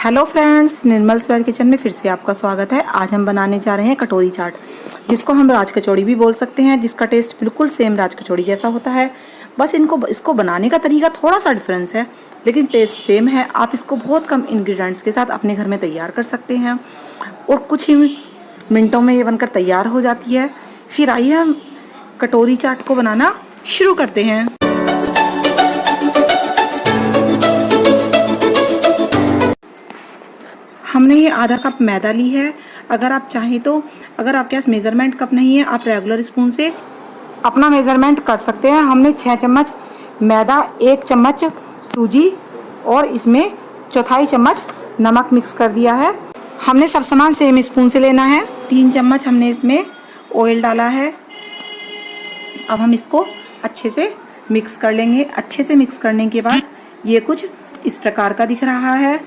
Hello friends, निर्मल स्वाद kitchen में फिर से आपका स्वागत है। आज हम बनाने जा रहे हैं कटोरी चाट, जिसको हम राज कचौड़ी भी बोल सकते हैं, जिसका टेस्ट बिल्कुल सेम राज कचौड़ी जैसा होता है। बस इसको बनाने का तरीका थोड़ा सा डिफरेंस है, लेकिन टेस्ट सेम है। आप इसको बहुत कम इंग्रेडिएंट्स के साथ अपने घर में तैयार कर सकते हैं और कुछ ही मिनटों में ये बनकर तैयार हो जाती है। फिर आइए हम कटोरी चाट को बनाना शुरू करते हैं। हमने ये आधा कप मैदा ली है। अगर आप चाहें तो, अगर आपके पास मेज़रमेंट कप नहीं है, आप रेगुलर स्पून से अपना मेज़रमेंट कर सकते हैं। हमने 6 चम्मच मैदा, 1 चम्मच सूजी और इसमें चौथाई चम्मच नमक मिक्स कर दिया है। हमने सब सामान सेम स्पून से लेना है। 3 चम्मच हमने इसमें ऑयल डाला है। अब हम इसको अच्छे से मिक्स कर लेंगे। अच्छे से मिक्स करने के बाद ये कुछ इस प्रकार का दिख रहा है।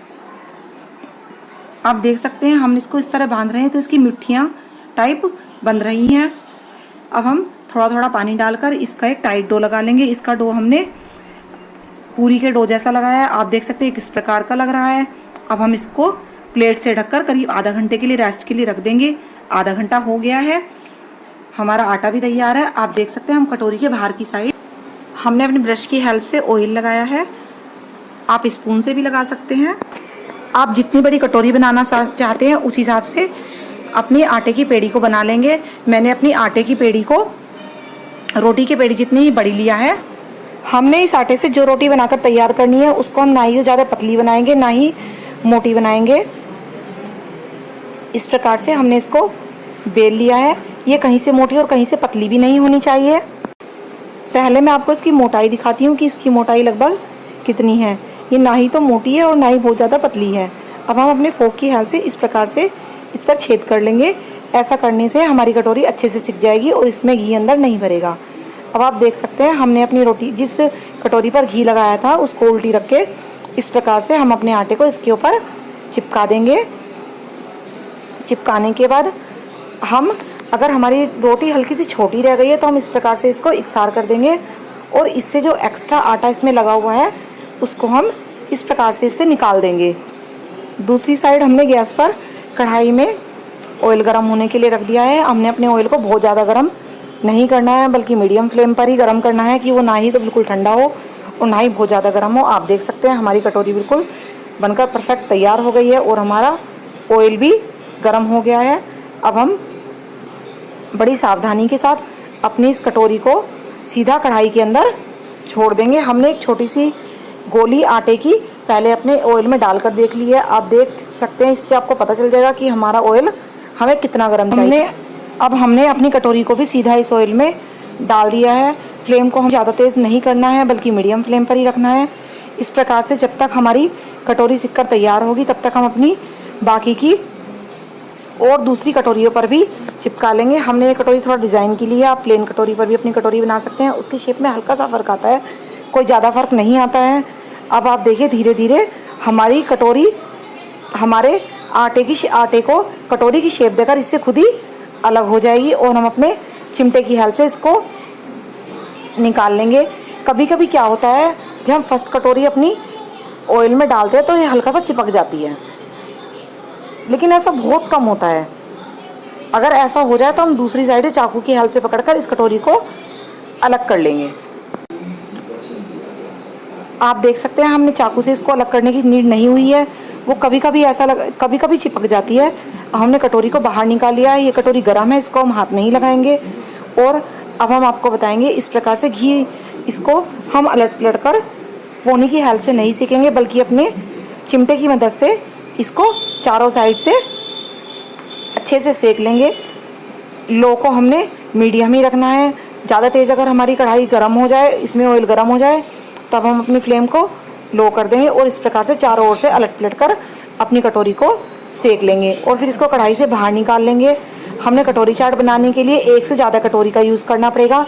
आप देख सकते हैं हम इसको इस तरह बांध रहे हैं तो इसकी मिट्टियाँ टाइप बन रही हैं। अब हम थोड़ा थोड़ा पानी डालकर इसका एक टाइट डो लगा लेंगे। इसका डो हमने पूरी के डो जैसा लगाया है। आप देख सकते हैं किस प्रकार का लग रहा है। अब हम इसको प्लेट से ढककर करीब आधा घंटे के लिए रेस्ट के लिए रख देंगे। आधा घंटा हो गया है, हमारा आटा भी तैयार है। आप देख सकते हैं हम कटोरी के बाहर की साइड हमने अपनी ब्रश की हेल्प से ऑयल लगाया है। आप स्पून से भी लगा सकते हैं। आप जितनी बड़ी कटोरी बनाना चाहते हैं उस हिसाब से अपनी आटे की पेड़ी को बना लेंगे। मैंने अपनी आटे की पेड़ी को रोटी की पेड़ी जितनी ही बड़ी लिया है। हमने इस आटे से जो रोटी बनाकर तैयार करनी है उसको हम ना ही ज़्यादा पतली बनाएंगे ना ही मोटी बनाएंगे। इस प्रकार से हमने इसको बेल लिया है। ये कहीं से मोटी और कहीं से पतली भी नहीं होनी चाहिए। पहले मैं आपको इसकी मोटाई दिखाती हूँ कि इसकी मोटाई लगभग कितनी है। ये ना ही तो मोटी है और ना ही बहुत ज़्यादा पतली है। अब हम अपने फोक की हेल्प से इस प्रकार से इस पर छेद कर लेंगे। ऐसा करने से हमारी कटोरी अच्छे से सिक जाएगी और इसमें घी अंदर नहीं भरेगा। अब आप देख सकते हैं हमने अपनी रोटी जिस कटोरी पर घी लगाया था उसको उल्टी रख के इस प्रकार से हम अपने आटे को इसके ऊपर चिपका देंगे। चिपकाने के बाद हम, अगर हमारी रोटी हल्की सी छोटी रह गई है तो हम इस प्रकार से इसको इकसार कर देंगे और इससे जो एक्स्ट्रा आटा इसमें लगा हुआ है उसको हम इस प्रकार से इससे निकाल देंगे। दूसरी साइड हमने गैस पर कढ़ाई में ऑयल गर्म होने के लिए रख दिया है। हमने अपने ऑयल को बहुत ज़्यादा गर्म नहीं करना है, बल्कि मीडियम फ्लेम पर ही गर्म करना है कि वो ना ही तो बिल्कुल ठंडा हो और ना ही बहुत ज़्यादा गर्म हो। आप देख सकते हैं हमारी कटोरी बिल्कुल बनकर परफेक्ट तैयार हो गई है और हमारा ऑयल भी गर्म हो गया है। अब हम बड़ी सावधानी के साथ अपनी इस कटोरी को सीधा कढ़ाई के अंदर छोड़ देंगे। हमने एक छोटी सी गोली आटे की पहले अपने ऑयल में डालकर देख ली है। आप देख सकते हैं, इससे आपको पता चल जाएगा कि हमारा ऑयल हमें कितना गर्म चाहिए। अब हमने अपनी कटोरी को भी सीधा इस ऑयल में डाल दिया है। फ्लेम को हम ज़्यादा तेज़ नहीं करना है, बल्कि मीडियम फ्लेम पर ही रखना है। इस प्रकार से जब तक हमारी कटोरी सिककर तैयार होगी तब तक हम अपनी बाकी की और दूसरी कटोरियों पर भी चिपका लेंगे। हमने ये कटोरी थोड़ा डिज़ाइन की ली है। आप प्लेन कटोरी पर भी अपनी कटोरी बना सकते हैं। उसकी शेप में हल्का सा फ़र्क आता है, कोई ज़्यादा फ़र्क नहीं आता है। अब आप देखिए धीरे धीरे हमारी कटोरी हमारे आटे को कटोरी की शेप देकर इससे खुद ही अलग हो जाएगी और हम अपने चिमटे की हेल्प से इसको निकाल लेंगे। कभी कभी क्या होता है, जब हम फर्स्ट कटोरी अपनी ऑयल में डालते हैं तो ये हल्का सा चिपक जाती है, लेकिन ऐसा बहुत कम होता है। अगर ऐसा हो जाए तो हम दूसरी साइड से चाकू की हेल्प से पकड़कर इस कटोरी को अलग कर लेंगे। आप देख सकते हैं हमने चाकू से इसको अलग करने की नीड नहीं हुई है। वो कभी कभी चिपक जाती है। हमने कटोरी को बाहर निकाल लिया है। ये कटोरी गर्म है, इसको हम हाथ नहीं लगाएंगे। और अब हम आपको बताएंगे इस प्रकार से घी, इसको हम अलट कर पोनी की हेल्प से नहीं सेकेंगे, बल्कि अपने चिमटे की मदद से इसको चारों साइड से अच्छे से सेक लेंगे। लो को हमने मीडियम ही रखना है। ज़्यादा तेज़ अगर हमारी कढ़ाई गर्म हो जाए, इसमें ऑयल गर्म हो जाए, तब हम अपनी फ्लेम को लो कर देंगे और इस प्रकार से चारों ओर से अलट पलट कर अपनी कटोरी को सेक लेंगे और फिर इसको कढ़ाई से बाहर निकाल लेंगे। हमने कटोरी चाट बनाने के लिए एक से ज़्यादा कटोरी का यूज़ करना पड़ेगा,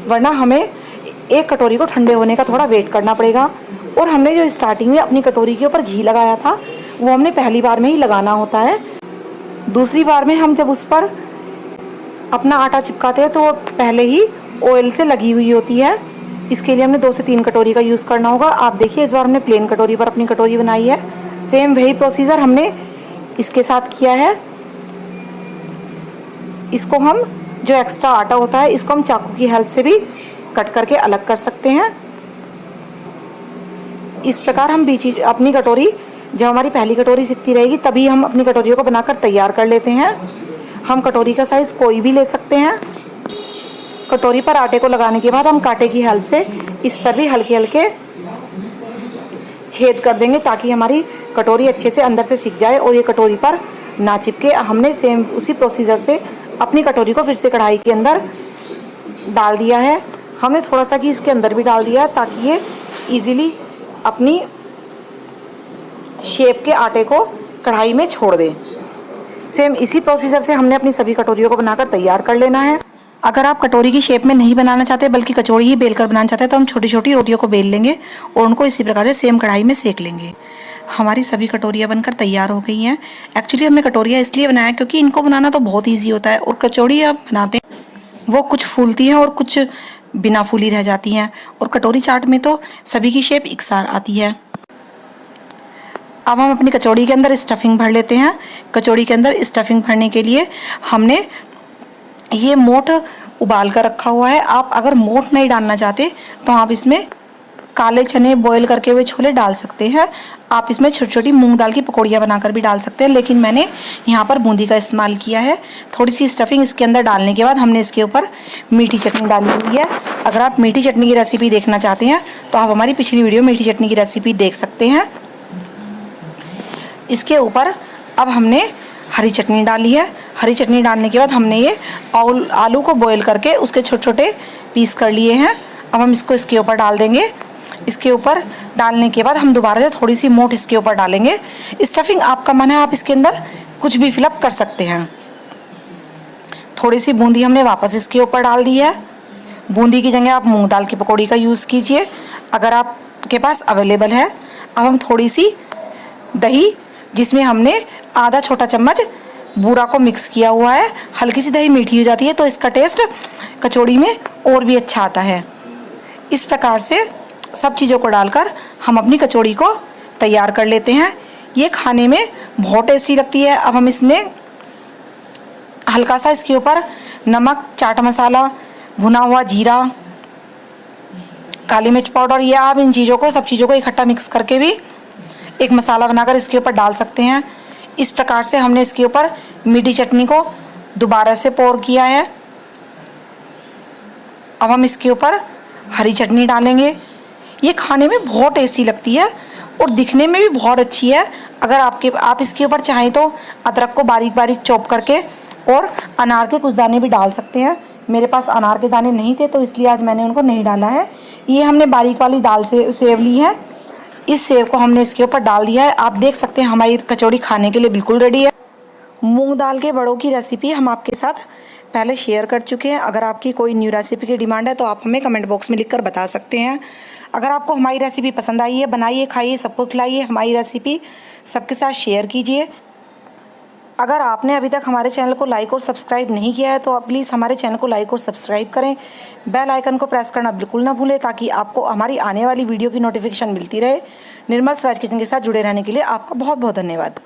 वरना हमें एक कटोरी को ठंडे होने का थोड़ा वेट करना पड़ेगा। और हमने जो स्टार्टिंग में अपनी कटोरी के ऊपर घी लगाया था वो हमने पहली बार में ही लगाना होता है। दूसरी बार में हम जब उस पर अपना आटा चिपकाते हैं तो वो पहले ही ऑयल से लगी हुई होती है। इसके लिए हमने 2 से 3 कटोरी का यूज़ करना होगा। आप देखिए इस बार हमने प्लेन कटोरी पर अपनी कटोरी बनाई है। सेम वही प्रोसीजर हमने इसके साथ किया है। इसको हम जो एक्स्ट्रा आटा होता है इसको हम चाकू की हेल्प से भी कट करके अलग कर सकते हैं। इस प्रकार हम बीच अपनी कटोरी, जब हमारी पहली कटोरी सिकती रहेगी तभी हम अपनी कटोरियों को बनाकर तैयार कर लेते हैं। हम कटोरी का साइज़ कोई भी ले सकते हैं। कटोरी पर आटे को लगाने के बाद हम कांटे की हेल्प से इस पर भी हल्के हल्के छेद कर देंगे ताकि हमारी कटोरी अच्छे से अंदर से सिक जाए और ये कटोरी पर ना चिपके। हमने सेम उसी प्रोसीजर से अपनी कटोरी को फिर से कढ़ाई के अंदर डाल दिया है। हमने थोड़ा सा घी इसके अंदर भी डाल दिया है ताकि ये इजीली अपनी शेप के आटे को कढ़ाई में छोड़ दें। सेम इसी प्रोसीजर से हमने अपनी सभी कटोरियों को बनाकर तैयार कर लेना है। अगर आप कटोरी की शेप में नहीं बनाना चाहते बल्कि कचौड़ी ही बेलकर बनाना चाहते हैं तो हम छोटी छोटी रोटियों को बेल लेंगे और उनको इसी प्रकार से सेम कढ़ाई में सेक लेंगे। हमारी सभी कटोरियाँ बनकर तैयार हो गई हैं। एक्चुअली हमने कटोरियाँ इसलिए बनाया क्योंकि इनको बनाना तो बहुत ईजी होता है और कचौड़ी आप बनाते हैं वो कुछ फूलती हैं और कुछ बिना फूली रह जाती हैं और कटोरी चाट में तो सभी की शेप एकसार आती है। अब हम अपनी कचौड़ी के अंदर स्टफिंग भर लेते हैं। कचौड़ी के अंदर स्टफिंग भरने के लिए हमने ये मोठ उबाल कर रखा हुआ है। आप अगर मोठ नहीं डालना चाहते तो आप इसमें काले चने बॉईल करके हुए छोले डाल सकते हैं। आप इसमें छोटी छोटी मूंग दाल की पकौड़ियाँ बनाकर भी डाल सकते हैं, लेकिन मैंने यहाँ पर बूंदी का इस्तेमाल किया है। थोड़ी सी स्टफिंग इसके अंदर डालने के बाद हमने इसके ऊपर मीठी चटनी डाली हुई है। अगर आप मीठी चटनी की रेसिपी देखना चाहते हैं तो आप हमारी पिछली वीडियो मीठी चटनी की रेसिपी देख सकते हैं। इसके ऊपर अब हमने हरी चटनी डाली है। हरी चटनी डालने के बाद हमने ये आलू को बॉईल करके उसके छोटे छोटे पीस कर लिए हैं। अब हम इसको इसके ऊपर डाल देंगे। इसके ऊपर डालने के बाद हम दोबारा से थोड़ी सी मोठ इसके ऊपर डालेंगे। स्टफिंग आपका मन है, आप इसके अंदर कुछ भी फिलअप कर सकते हैं। थोड़ी सी बूंदी हमने वापस इसके ऊपर डाल दी है। बूंदी की जगह आप मूंग दाल की पकौड़ी का यूज़ कीजिए अगर आपके पास अवेलेबल है। अब हम थोड़ी सी दही, जिसमें हमने आधा छोटा चम्मच बूरा को मिक्स किया हुआ है, हल्की सी दही मीठी हो जाती है तो इसका टेस्ट कचौड़ी में और भी अच्छा आता है। इस प्रकार से सब चीज़ों को डालकर हम अपनी कचौड़ी को तैयार कर लेते हैं। ये खाने में बहुत टेस्टी लगती है। अब हम इसमें हल्का सा इसके ऊपर नमक, चाट मसाला, भुना हुआ जीरा, काली मिर्च पाउडर, या आप इन चीज़ों को, सब चीज़ों को इकट्ठा मिक्स करके भी एक मसाला बनाकर इसके ऊपर डाल सकते हैं। इस प्रकार से हमने इसके ऊपर मीठी चटनी को दोबारा से पोर किया है। अब हम इसके ऊपर हरी चटनी डालेंगे। ये खाने में बहुत टेस्टी लगती है और दिखने में भी बहुत अच्छी है। अगर आप इसके ऊपर चाहें तो अदरक को बारीक बारीक चॉप करके और अनार के कुछ दाने भी डाल सकते हैं। मेरे पास अनार के दाने नहीं थे तो इसलिए आज मैंने उनको नहीं डाला है। ये हमने बारीक वाली दाल से सेव ली है। इस सेव को हमने इसके ऊपर डाल दिया है। आप देख सकते हैं हमारी कचौड़ी खाने के लिए बिल्कुल रेडी है। मूंग दाल के बड़ों की रेसिपी हम आपके साथ पहले शेयर कर चुके हैं। अगर आपकी कोई न्यू रेसिपी की डिमांड है तो आप हमें कमेंट बॉक्स में लिखकर बता सकते हैं। अगर आपको हमारी रेसिपी पसंद आई है, बनाइए, खाइए, सबको खिलाइए। हमारी रेसिपी सबके साथ शेयर कीजिए। अगर आपने अभी तक हमारे चैनल को लाइक और सब्सक्राइब नहीं किया है तो आप प्लीज़ हमारे चैनल को लाइक और सब्सक्राइब करें। बेल आइकन को प्रेस करना बिल्कुल ना भूलें ताकि आपको हमारी आने वाली वीडियो की नोटिफिकेशन मिलती रहे। निर्मल स्वराज किचन के साथ जुड़े रहने के लिए आपका बहुत बहुत धन्यवाद।